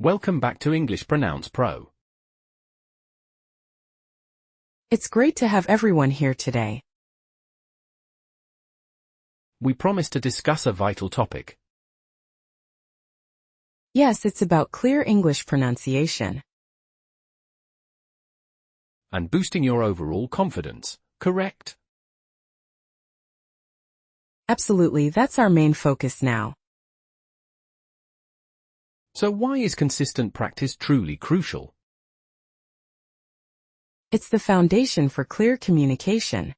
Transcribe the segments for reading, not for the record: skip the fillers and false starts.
Welcome back to English Pronounce Pro. It's great to have everyone here today. We promise to discuss a vital topic. Yes, it's about clear English pronunciation. And boosting your overall confidence, correct? Absolutely, that's our main focus now. So why is consistent practice truly crucial? It's the foundation for clear communication.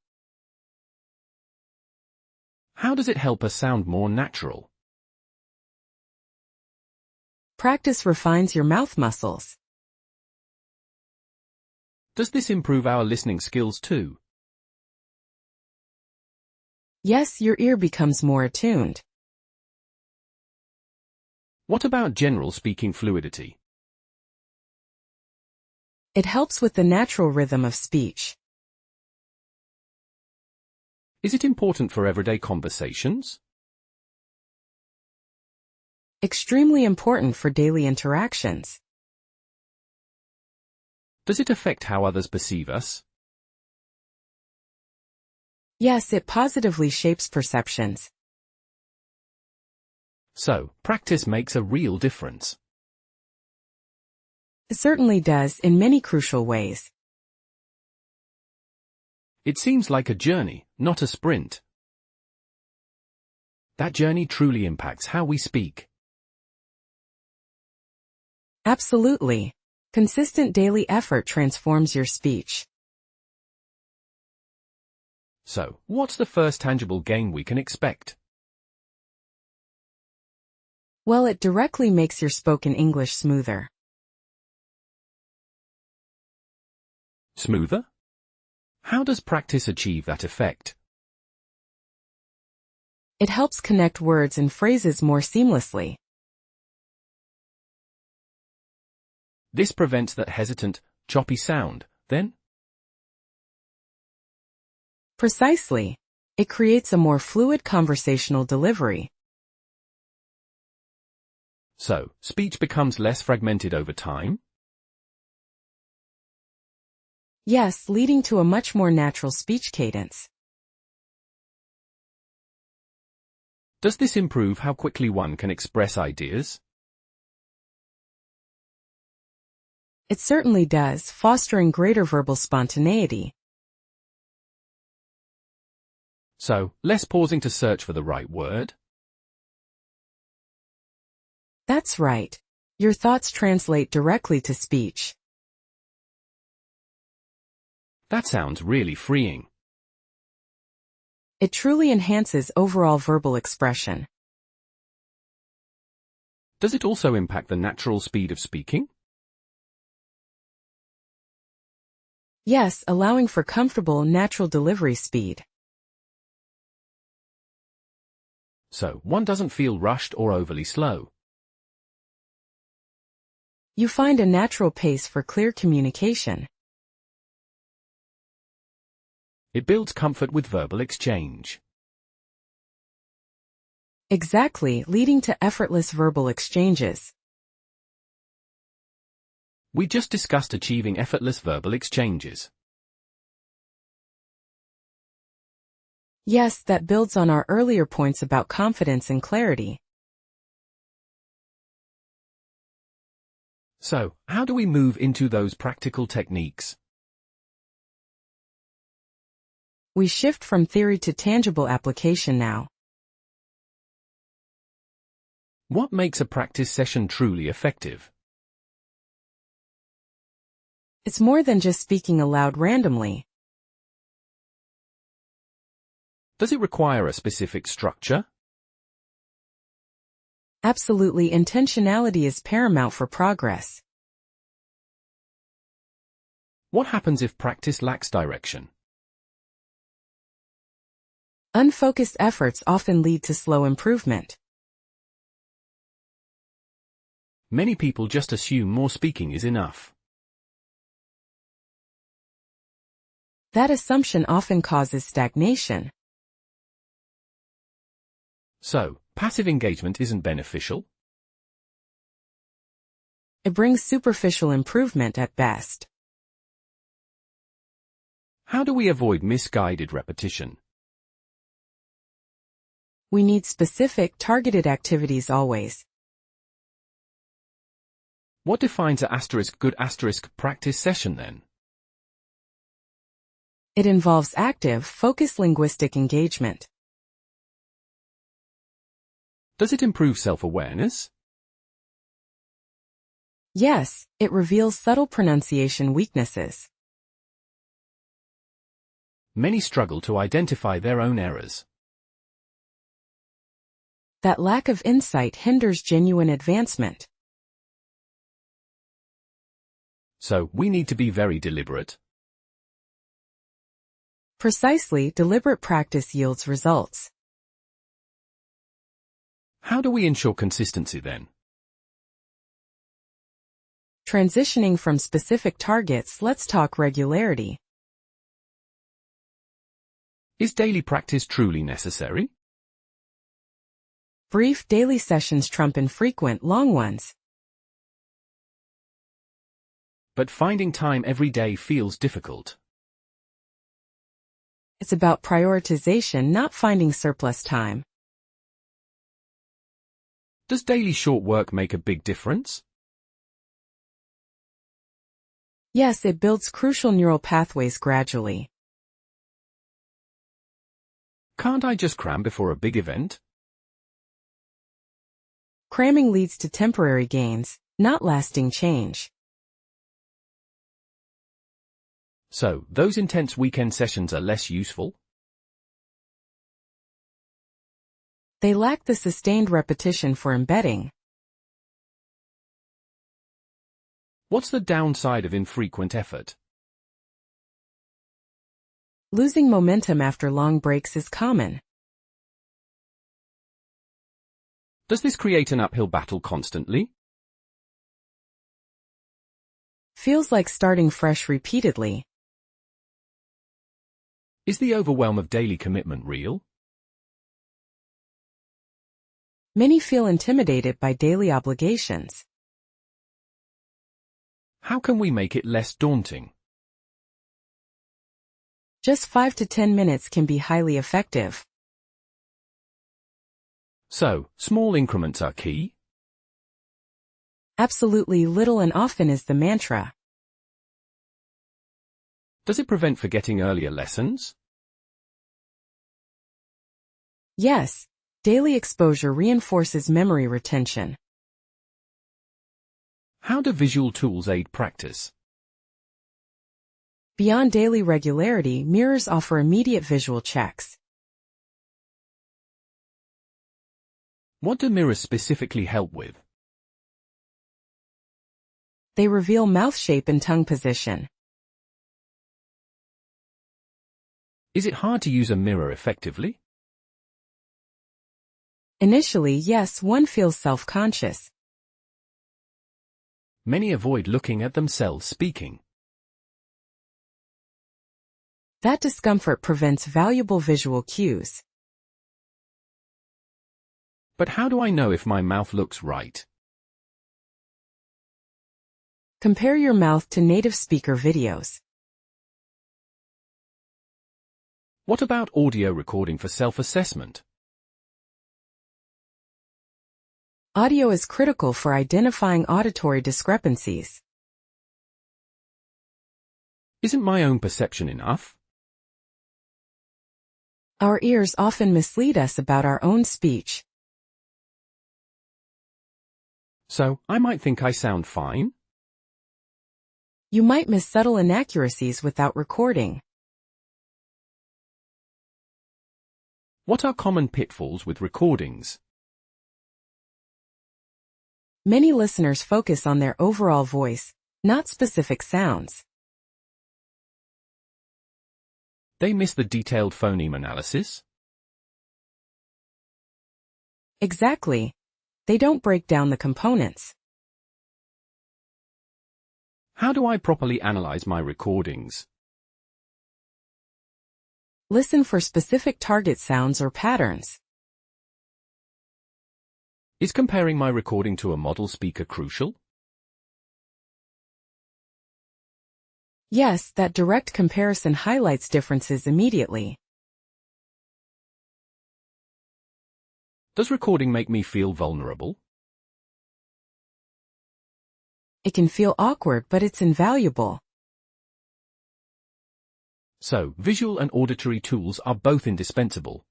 How does it help us sound more natural? Practice refines your mouth muscles. Does this improve our listening skills too? Yes, your ear becomes more attuned. What about general speaking fluidity? It helps with the natural rhythm of speech. Is it important for everyday conversations? Extremely important for daily interactions. Does it affect how others perceive us? Yes, it positively shapes perceptions. So, practice makes a real difference. It certainly does in many crucial ways. It seems like a journey, not a sprint. That journey truly impacts how we speak. Absolutely. Consistent daily effort transforms your speech. So, what's the first tangible gain we can expect? Well, it directly makes your spoken English smoother. Smoother? How does practice achieve that effect? It helps connect words and phrases more seamlessly. This prevents that hesitant, choppy sound, then? Precisely. It creates a more fluid conversational delivery. So, speech becomes less fragmented over time? Yes, leading to a much more natural speech cadence. Does this improve how quickly one can express ideas? It certainly does, fostering greater verbal spontaneity. So, less pausing to search for the right word? That's right. Your thoughts translate directly to speech. That sounds really freeing. It truly enhances overall verbal expression. Does it also impact the natural speed of speaking? Yes, allowing for comfortable, natural delivery speed. So, one doesn't feel rushed or overly slow. You find a natural pace for clear communication. It builds comfort with verbal exchange. Exactly, leading to effortless verbal exchanges. We just discussed achieving effortless verbal exchanges. Yes, that builds on our earlier points about confidence and clarity. So, how do we move into those practical techniques? We shift from theory to tangible application now. What makes a practice session truly effective? It's more than just speaking aloud randomly. Does it require a specific structure? Absolutely, intentionality is paramount for progress. What happens if practice lacks direction? Unfocused efforts often lead to slow improvement. Many people just assume more speaking is enough. That assumption often causes stagnation. So, passive engagement isn't beneficial? It brings superficial improvement at best. How do we avoid misguided repetition? We need specific, targeted activities always. What defines a good practice session then? It involves active, focused linguistic engagement. Does it improve self-awareness? Yes, it reveals subtle pronunciation weaknesses. Many struggle to identify their own errors. That lack of insight hinders genuine advancement. So, we need to be very deliberate. Precisely, deliberate practice yields results. How do we ensure consistency then? Transitioning from specific targets, let's talk regularity. Is daily practice truly necessary? Brief daily sessions trump infrequent, long ones. But finding time every day feels difficult. It's about prioritization, not finding surplus time. Does daily short work make a big difference? Yes, it builds crucial neural pathways gradually. Can't I just cram before a big event? Cramming leads to temporary gains, not lasting change. So, those intense weekend sessions are less useful? They lack the sustained repetition for embedding. What's the downside of infrequent effort? Losing momentum after long breaks is common. Does this create an uphill battle constantly? Feels like starting fresh repeatedly. Is the overwhelm of daily commitment real? Many feel intimidated by daily obligations. How can we make it less daunting? Just 5 to 10 minutes can be highly effective. So, small increments are key? Absolutely, little and often is the mantra. Does it prevent forgetting earlier lessons? Yes, daily exposure reinforces memory retention. How do visual tools aid practice? Beyond daily regularity, mirrors offer immediate visual checks. What do mirrors specifically help with? They reveal mouth shape and tongue position. Is it hard to use a mirror effectively? Initially, yes, one feels self-conscious. Many avoid looking at themselves speaking. That discomfort prevents valuable visual cues. But how do I know if my mouth looks right? Compare your mouth to native speaker videos. What about audio recording for self-assessment? Audio is critical for identifying auditory discrepancies. Isn't my own perception enough? Our ears often mislead us about our own speech. So, I might think I sound fine? You might miss subtle inaccuracies without recording. What are common pitfalls with recordings? Many listeners focus on their overall voice, not specific sounds. They miss the detailed phoneme analysis? Exactly. They don't break down the components. How do I properly analyze my recordings? Listen for specific target sounds or patterns. Is comparing my recording to a model speaker crucial? Yes, that direct comparison highlights differences immediately. Does recording make me feel vulnerable? It can feel awkward, but it's invaluable. So, visual and auditory tools are both indispensable.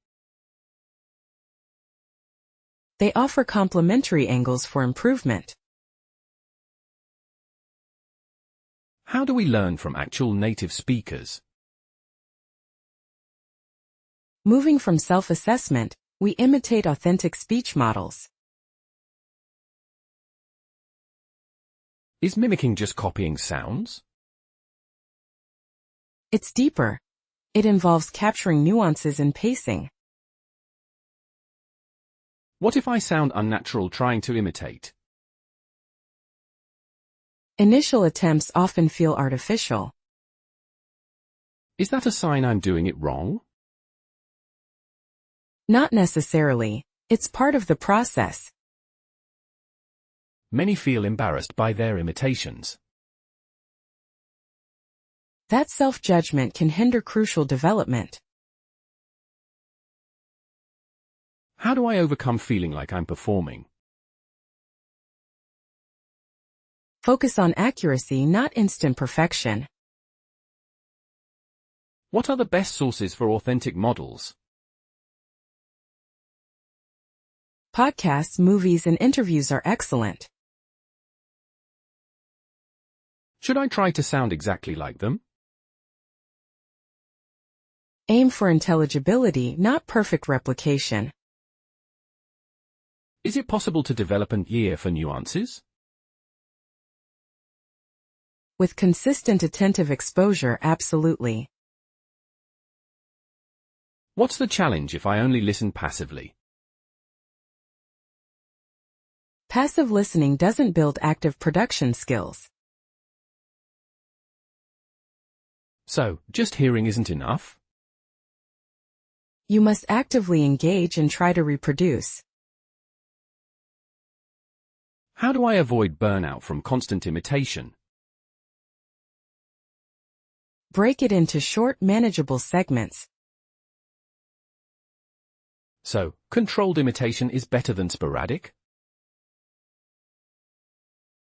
They offer complementary angles for improvement. How do we learn from actual native speakers? Moving from self-assessment, we imitate authentic speech models. Is mimicking just copying sounds? It's deeper. It involves capturing nuances and pacing. What if I sound unnatural trying to imitate? Initial attempts often feel artificial. Is that a sign I'm doing it wrong? Not necessarily. It's part of the process. Many feel embarrassed by their imitations. That self-judgment can hinder crucial development. How do I overcome feeling like I'm performing? Focus on accuracy, not instant perfection. What are the best sources for authentic models? Podcasts, movies, and interviews are excellent. Should I try to sound exactly like them? Aim for intelligibility, not perfect replication. Is it possible to develop an ear for nuances? With consistent attentive exposure, absolutely. What's the challenge if I only listen passively? Passive listening doesn't build active production skills. So, just hearing isn't enough? You must actively engage and try to reproduce. How do I avoid burnout from constant imitation? Break it into short, manageable segments. So, controlled imitation is better than sporadic?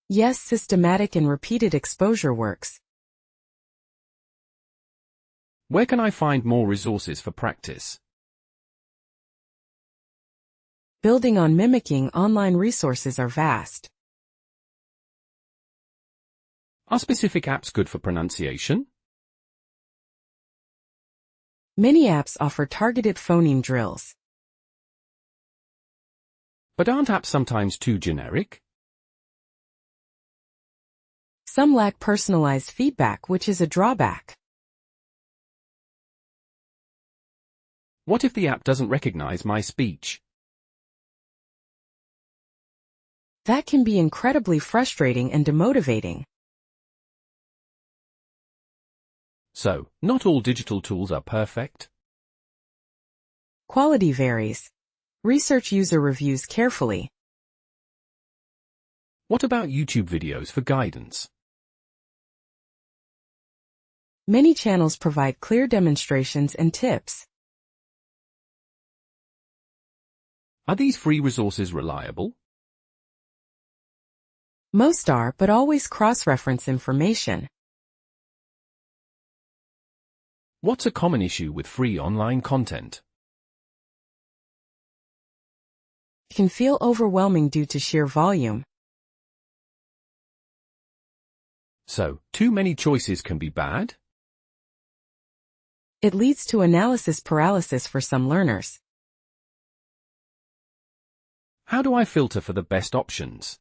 Yes, systematic and repeated exposure works. Where can I find more resources for practice? Building on mimicking, online resources are vast. Are specific apps good for pronunciation? Many apps offer targeted phoneme drills. But aren't apps sometimes too generic? Some lack personalized feedback, which is a drawback. What if the app doesn't recognize my speech? That can be incredibly frustrating and demotivating. So, not all digital tools are perfect? Quality varies. Research user reviews carefully. What about YouTube videos for guidance? Many channels provide clear demonstrations and tips. Are these free resources reliable? Most are, but always cross-reference information. What's a common issue with free online content? It can feel overwhelming due to sheer volume. So, too many choices can be bad? It leads to analysis paralysis for some learners. How do I filter for the best options?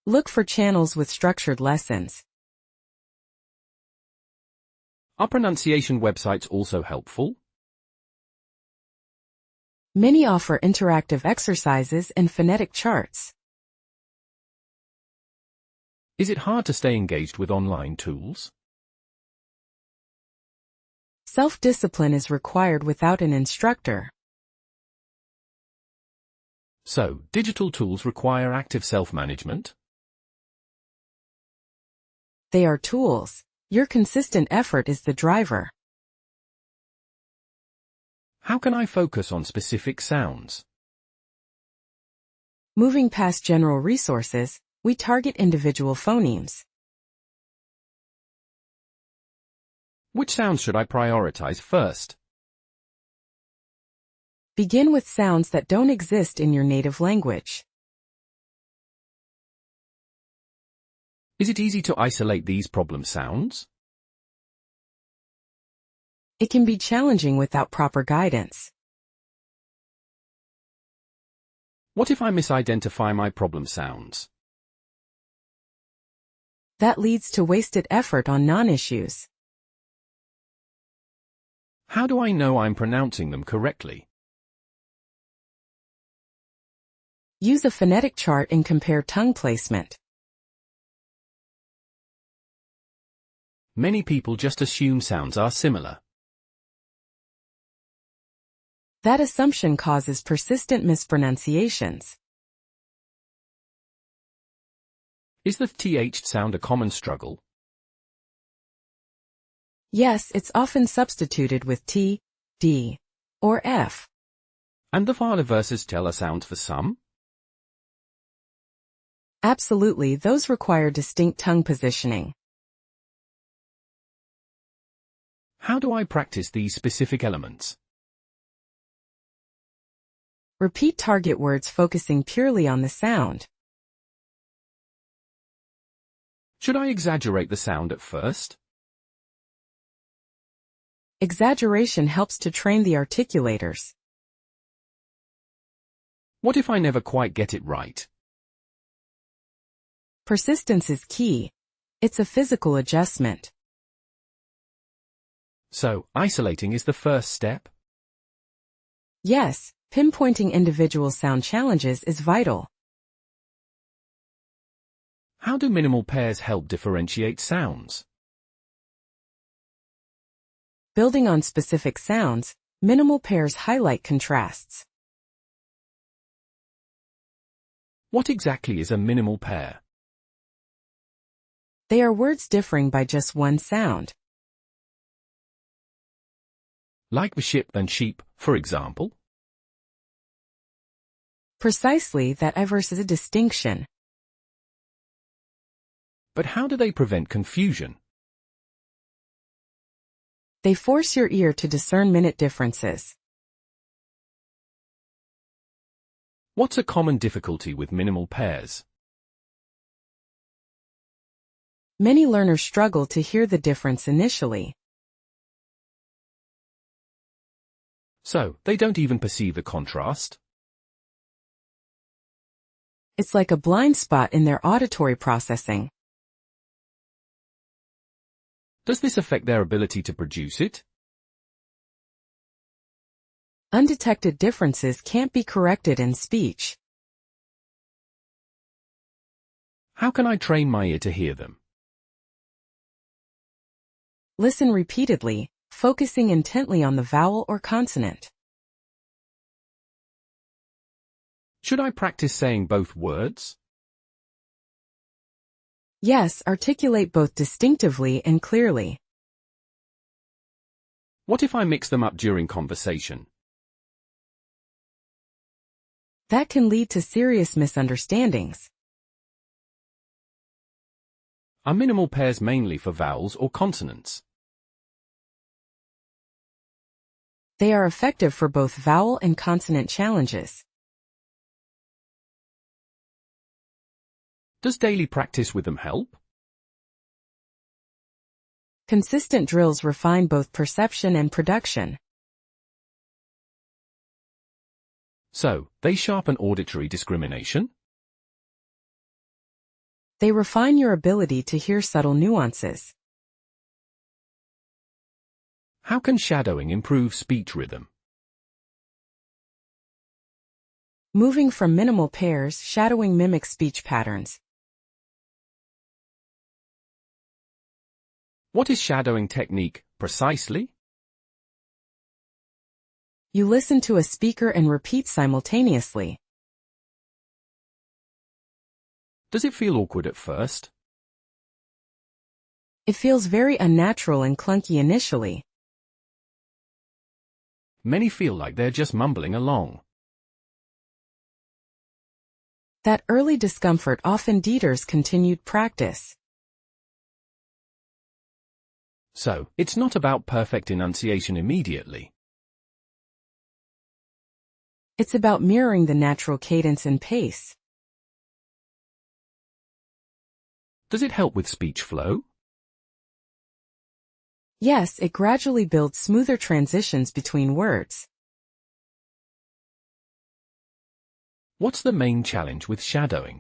Look for channels with structured lessons. Are pronunciation websites also helpful? Many offer interactive exercises and phonetic charts. Is it hard to stay engaged with online tools? Self-discipline is required without an instructor. So, digital tools require active self-management? They are tools. Your consistent effort is the driver. How can I focus on specific sounds? Moving past general resources, we target individual phonemes. Which sounds should I prioritize first? Begin with sounds that don't exist in your native language. Is it easy to isolate these problem sounds? It can be challenging without proper guidance. What if I misidentify my problem sounds? That leads to wasted effort on non-issues. How do I know I'm pronouncing them correctly? Use a phonetic chart and compare tongue placement. Many people just assume sounds are similar. That assumption causes persistent mispronunciations. Is the th sound a common struggle? Yes, it's often substituted with T, D, or F. And the father versus teller sounds for some? Absolutely, those require distinct tongue positioning. How do I practice these specific elements? Repeat target words focusing purely on the sound. Should I exaggerate the sound at first? Exaggeration helps to train the articulators. What if I never quite get it right? Persistence is key. It's a physical adjustment. So, isolating is the first step? Yes, pinpointing individual sound challenges is vital. How do minimal pairs help differentiate sounds? Building on specific sounds, minimal pairs highlight contrasts. What exactly is a minimal pair? They are words differing by just one sound. Like the ship and sheep, for example? Precisely, that versus a distinction. But how do they prevent confusion? They force your ear to discern minute differences. What's a common difficulty with minimal pairs? Many learners struggle to hear the difference initially. So, they don't even perceive the contrast? It's like a blind spot in their auditory processing. Does this affect their ability to produce it? Undetected differences can't be corrected in speech. How can I train my ear to hear them? Listen repeatedly, focusing intently on the vowel or consonant. Should I practice saying both words? Yes, articulate both distinctively and clearly. What if I mix them up during conversation? That can lead to serious misunderstandings. Are minimal pairs mainly for vowels or consonants? They are effective for both vowel and consonant challenges. Does daily practice with them help? Consistent drills refine both perception and production. So, they sharpen auditory discrimination? They refine your ability to hear subtle nuances. How can shadowing improve speech rhythm? Moving from minimal pairs, shadowing mimics speech patterns. What is shadowing technique, precisely? You listen to a speaker and repeat simultaneously. Does it feel awkward at first? It feels very unnatural and clunky initially. Many feel like they're just mumbling along. That early discomfort often deters continued practice. So, it's not about perfect enunciation immediately. It's about mirroring the natural cadence and pace. Does it help with speech flow? Yes, it gradually builds smoother transitions between words. What's the main challenge with shadowing?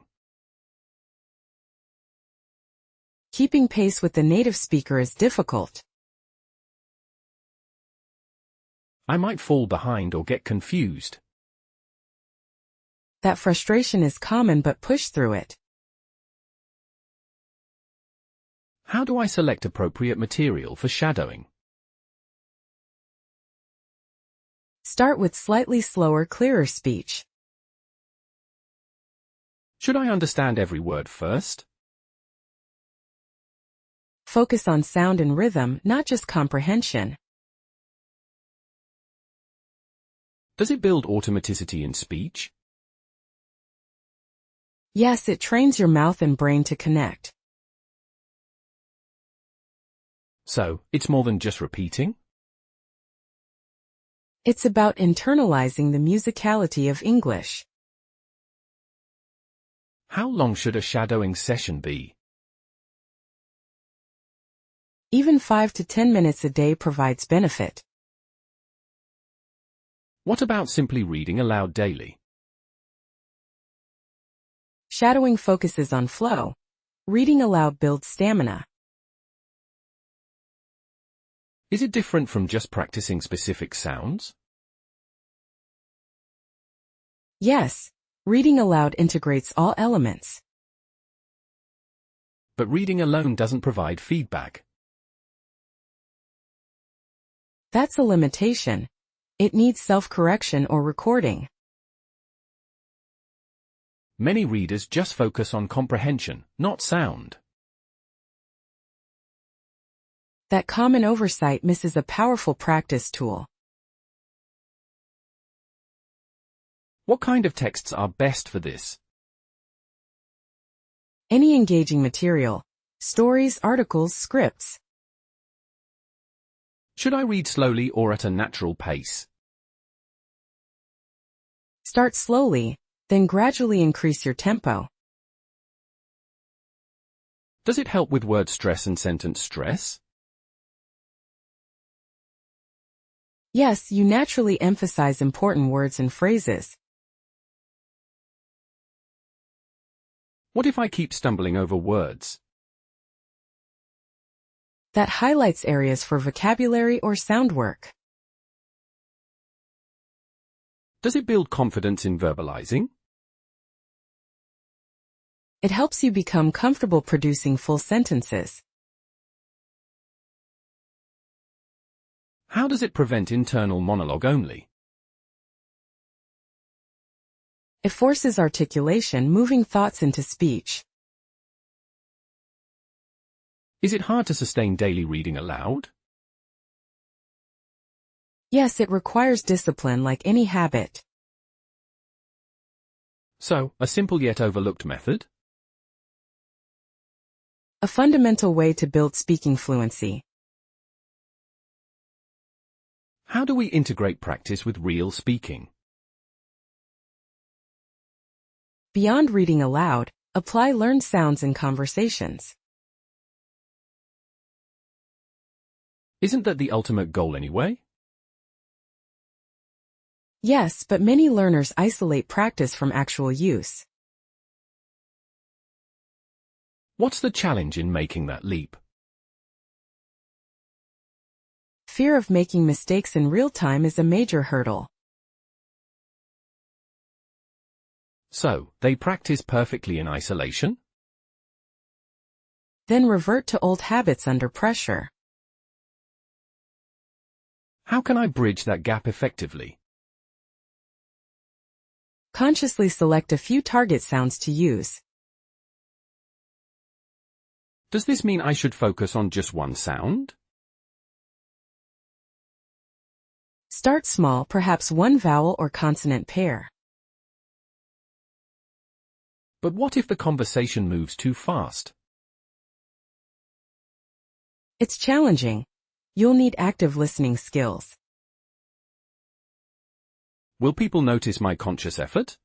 Keeping pace with the native speaker is difficult. I might fall behind or get confused. That frustration is common, but push through it. How do I select appropriate material for shadowing? Start with slightly slower, clearer speech. Should I understand every word first? Focus on sound and rhythm, not just comprehension. Does it build automaticity in speech? Yes, it trains your mouth and brain to connect. So, it's more than just repeating? It's about internalizing the musicality of English. How long should a shadowing session be? Even 5 to 10 minutes a day provides benefit. What about simply reading aloud daily? Shadowing focuses on flow. Reading aloud builds stamina. Is it different from just practicing specific sounds? Yes, reading aloud integrates all elements. But reading alone doesn't provide feedback. That's a limitation. It needs self-correction or recording. Many readers just focus on comprehension, not sound. That common oversight misses a powerful practice tool. What kind of texts are best for this? Any engaging material. Stories, articles, scripts. Should I read slowly or at a natural pace? Start slowly, then gradually increase your tempo. Does it help with word stress and sentence stress? Yes, you naturally emphasize important words and phrases. What if I keep stumbling over words? That highlights areas for vocabulary or sound work. Does it build confidence in verbalizing? It helps you become comfortable producing full sentences. How does it prevent internal monologue only? It forces articulation, moving thoughts into speech. Is it hard to sustain daily reading aloud? Yes, it requires discipline like any habit. So, a simple yet overlooked method? A fundamental way to build speaking fluency. How do we integrate practice with real speaking? Beyond reading aloud, apply learned sounds in conversations. Isn't that the ultimate goal anyway? Yes, but many learners isolate practice from actual use. What's the challenge in making that leap? Fear of making mistakes in real time is a major hurdle. So, they practice perfectly in isolation? Then revert to old habits under pressure. How can I bridge that gap effectively? Consciously select a few target sounds to use. Does this mean I should focus on just one sound? Start small, perhaps one vowel or consonant pair. But what if the conversation moves too fast? It's challenging. You'll need active listening skills. Will people notice my conscious effort?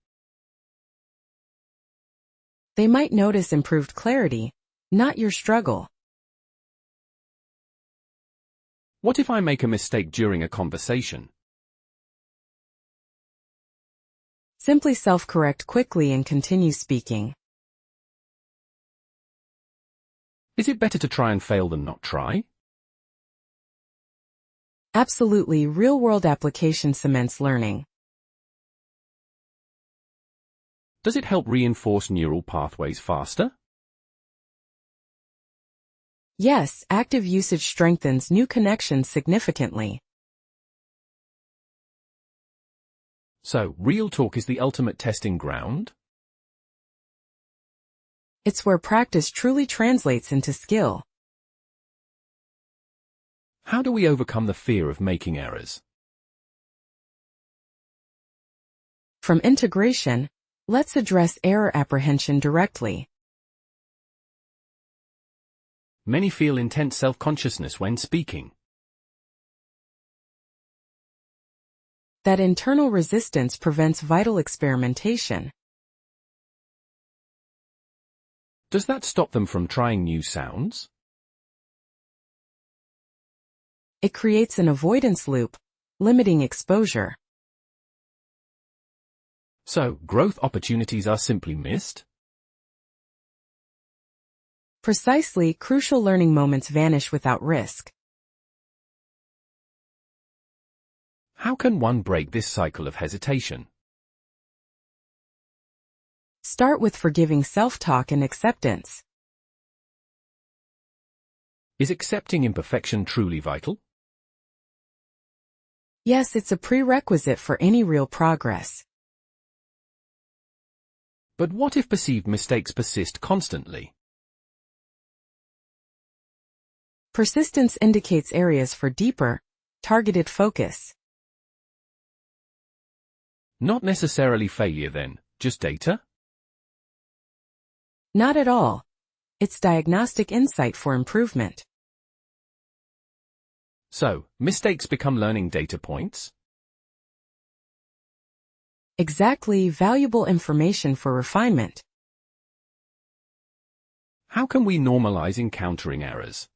They might notice improved clarity, not your struggle. What if I make a mistake during a conversation? Simply self-correct quickly and continue speaking. Is it better to try and fail than not try? Absolutely, real-world application cements learning. Does it help reinforce neural pathways faster? Yes, active usage strengthens new connections significantly. So, real talk is the ultimate testing ground? It's where practice truly translates into skill. How do we overcome the fear of making errors? From integration, let's address error apprehension directly. Many feel intense self-consciousness when speaking. That internal resistance prevents vital experimentation. Does that stop them from trying new sounds? It creates an avoidance loop, limiting exposure. So, growth opportunities are simply missed? Precisely, crucial learning moments vanish without risk. How can one break this cycle of hesitation? Start with forgiving self-talk and acceptance. Is accepting imperfection truly vital? Yes, it's a prerequisite for any real progress. But what if perceived mistakes persist constantly? Persistence indicates areas for deeper, targeted focus. Not necessarily failure then, just data? Not at all. It's diagnostic insight for improvement. So, mistakes become learning data points? Exactly, valuable information for refinement. How can we normalize encountering errors?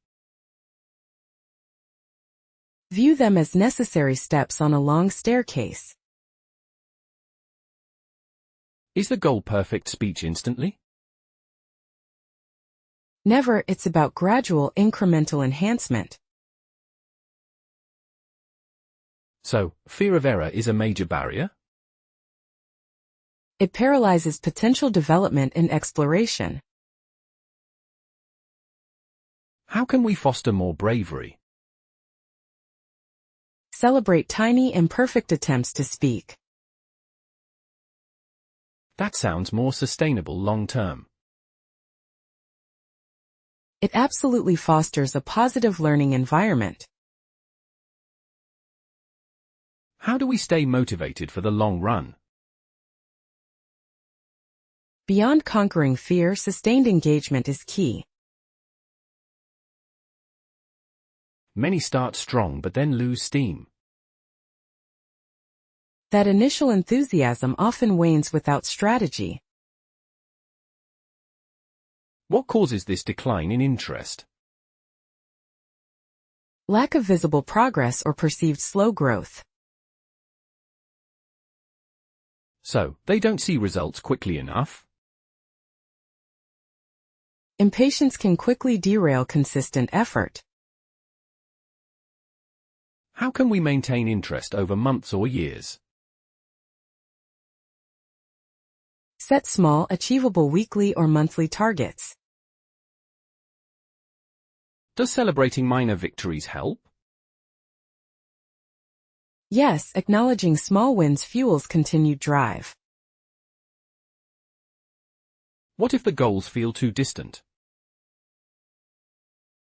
View them as necessary steps on a long staircase. Is the goal perfect speech instantly? Never, it's about gradual, incremental enhancement. So, fear of error is a major barrier? It paralyzes potential development and exploration. How can we foster more bravery? Celebrate tiny, imperfect attempts to speak. That sounds more sustainable long-term. It absolutely fosters a positive learning environment. How do we stay motivated for the long run? Beyond conquering fear, sustained engagement is key. Many start strong but then lose steam. That initial enthusiasm often wanes without strategy. What causes this decline in interest? Lack of visible progress or perceived slow growth. So, they don't see results quickly enough? Impatience can quickly derail consistent effort. How can we maintain interest over months or years? Set small, achievable weekly or monthly targets. Does celebrating minor victories help? Yes, acknowledging small wins fuels continued drive. What if the goals feel too distant?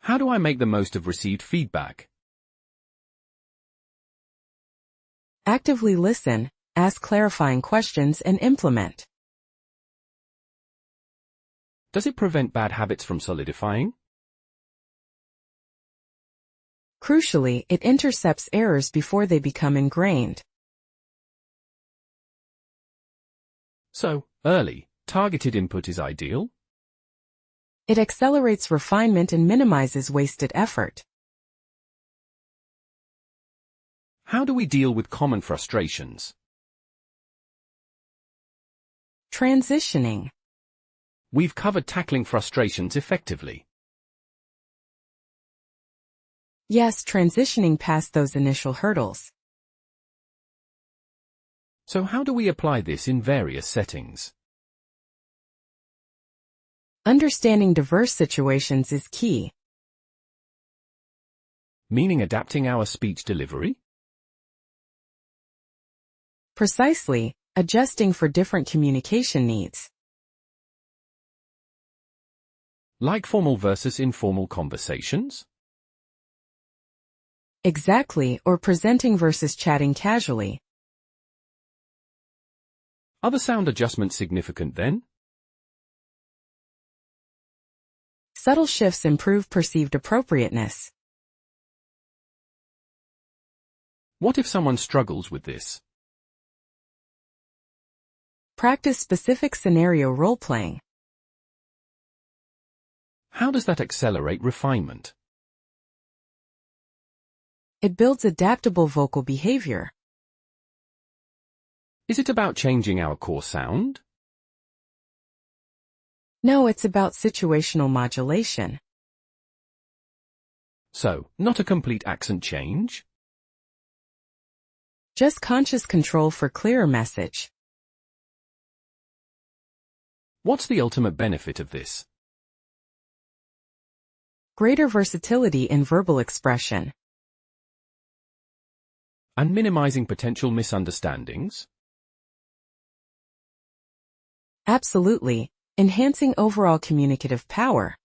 How do I make the most of received feedback? Actively listen, ask clarifying questions, and implement. Does it prevent bad habits from solidifying? Crucially, it intercepts errors before they become ingrained. So, early, targeted input is ideal? It accelerates refinement and minimizes wasted effort. How do we deal with common frustrations? Transitioning. We've covered tackling frustrations effectively. Yes, transitioning past those initial hurdles. So how do we apply this in various settings? Understanding diverse situations is key. Meaning adapting our speech delivery? Precisely, adjusting for different communication needs. Like formal versus informal conversations? Exactly, or presenting versus chatting casually. Are the sound adjustments significant then? Subtle shifts improve perceived appropriateness. What if someone struggles with this? Practice specific scenario role-playing. How does that accelerate refinement? It builds adaptable vocal behavior. Is it about changing our core sound? No, it's about situational modulation. So, not a complete accent change? Just conscious control for clearer message. What's the ultimate benefit of this? Greater versatility in verbal expression. And minimizing potential misunderstandings? Absolutely, enhancing overall communicative power.